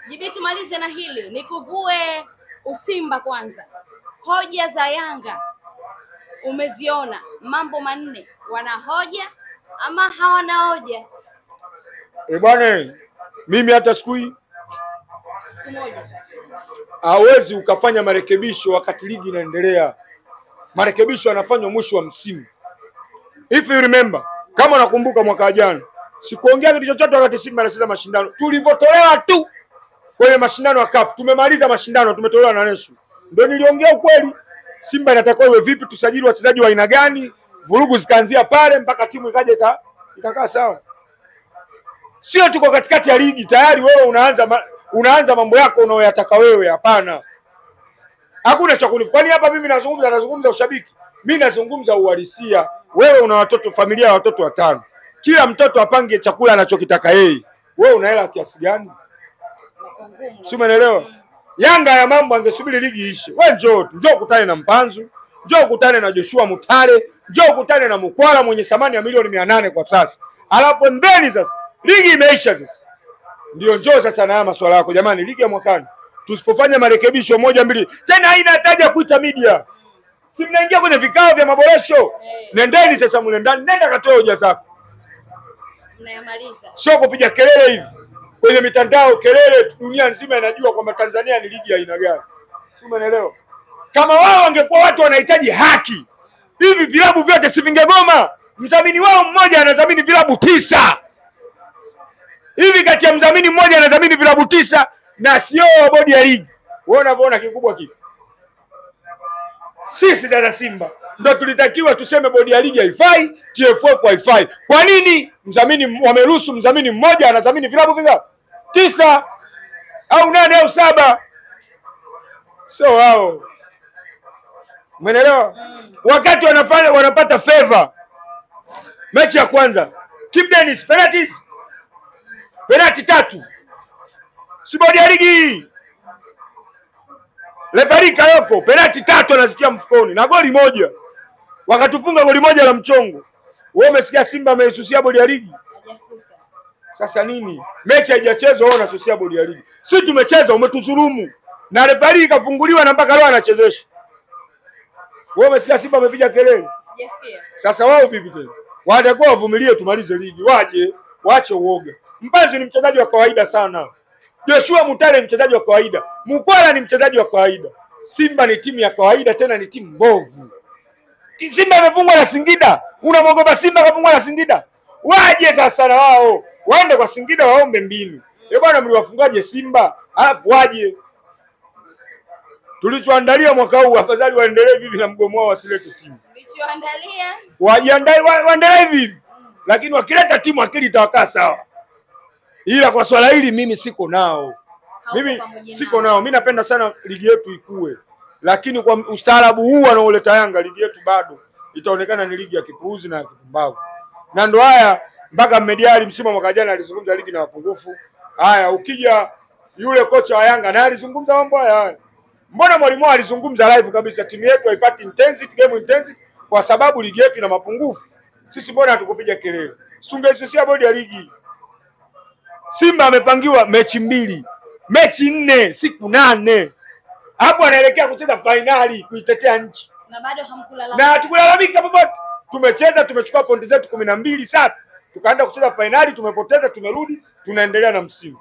Jibi, tumalize na hili, nikuvue usimba kwanza. Hoja za Yanga umeziona, mambo manne, wana hoja ama hawana hoja? Bwana, mimi hata siku moja hawezi ukafanya marekebisho wakati ligi inaendelea. Marekebisho yanafanywa mwisho wa msimu. If you remember, kama nakumbuka mwaka jana, sikuongea kitu chochote wakati Simba anacheza mashindano. Tulivotolewa tu kwenye mashindano ya CAF, tumemaliza mashindano, tumetolewa na Nesho. Ndio niliongea ukweli. Simba inatakiwa iwe vipi, tusajili wachezaji wa aina gani, vurugu zikaanzia pale mpaka timu ikaje ikakaa sawa. Sio tuko katikati ya ligi tayari wewe unaanza mambo yako unayoyataka wewe, hapana. Hakuna cha kunifu. Kwani hapa mimi nazungumza ushabiki. Mimi nazungumza uhalisia. Wewe una watoto, familia ya watoto 5. Kila mtoto apange chakula anachokitaka yeye. Wewe una hela kiasi gani? Si umeelewa? Yanga ya mambo angesubiri ligi ishe. Wewe njoo kutane na Mpanzu, njoo kutane na Joshua Mutale, njoo kutane na Mkwala mwenye thamani ya milioni 800 kwa sasa. Alafu ndeni sasa ligi imeisha sasa. Ndio njoo sasa na masuala yako. Jamani, ligi ya mwakani tusipofanya marekebisho 1 2 tena haina hataja kuita media. Si mnaingia kwenye vikao vya maboresho. Nendeni sasa mule ndani, nenda katoe hoja zako. Mnayamaliza. Sio kupiga kelele hivi. Kwenye mitandao kelele, dunia nzima inajua kwamba Tanzania ni ligi ya aina gani. Si umeelewa? Kama wao wangekuwa watu wanahitaji haki, hivi vilabu vyote si vingegoma? Mdhamini wao mmoja anadhamini vilabu 9. Hivi kati ya mdhamini mmoja anadhamini vilabu 9 na sio bodi ya ligi. Wewe unaona kikubwa kipi? Sisi za Simba ndio tulitakiwa tuseme bodi ya ligi haifai, TFF haifai. Kwa nini mdhamini wameruhusu mdhamini mmoja anadhamini vilabu vingapi? 9 au 8 au 7? So wao. Umeelewa? Wakati wanapata favor. Mechi ya kwanza, Kibu Denis penalty 3. Si bodi ya ligi. Referee Kayoko penalty 3 anazikia mfukoni na goli 1. Wakatufunga goli 1 la mchongo. Wewe umesikia Simba amesusia bodi ya ligi? Hajasusa. Sasa nini? Mechi haijachezwa wewe unasusia bodi ya ligi. Sisi tumecheza, umetudhulumu. Na referee kafunguliwa na mpaka leo anachezesha. Wewe umesikia Simba amepiga kelele? Sijasikia. Sasa wao vipi tena? Watakuwa wavumilie tumalize ligi. Waache uoga. Mpanzu ni mchezaji wa kawaida sana. Joshua Mutale ni mchezaji wa kawaida. Mkwala ni mchezaji wa kawaida. Simba ni timu ya kawaida, tena ni timu mbovu. Simba imefungwa na Singida. Unamwogopa Simba kafungwa na Singida? Waje sasa na wao. Waende kwa Singida waombe mbinu. Bwana mliwafungaje Simba? Alafu waje. Tulichoandalia mwaka huu afadhali waendelee hivi na mgomo wao wasilete timu. Tulichoandalia wajiandae waendelee hivi. Lakini wakileta timu akili itawakaa sawa. Ila kwa swala hili mimi siko nao. Mimi napenda sana ligi yetu ikue. Lakini kwa ustaarabu huu anaoleta Yanga, ligi yetu bado itaonekana ni ligi ya kipuuzi na ya kipumbavu. Na ndo haya mpaka Mediali msimu mwaka jana alizungumza ligi na mapungufu. Haya ukija yule kocha wa Yanga na alizungumza mambo haya. Mbona mwalimu alizungumza live kabisa timu yetu haipati game intensity kwa sababu ligi yetu ina mapungufu. Sisi mbona hatukupiga kelele? Tungesusia bodi ya ligi. Simba amepangiwa mechi 2, mechi 4, siku 8. Hapo anaelekea kucheza finali kuitetea nchi. Na bado hamkulalamika. Na hatukulalamika popote. Tumecheza, tumechukua pointi zetu 12 safi. Tukaenda kucheza finali, tumepoteza, tumerudi, tunaendelea na msimu.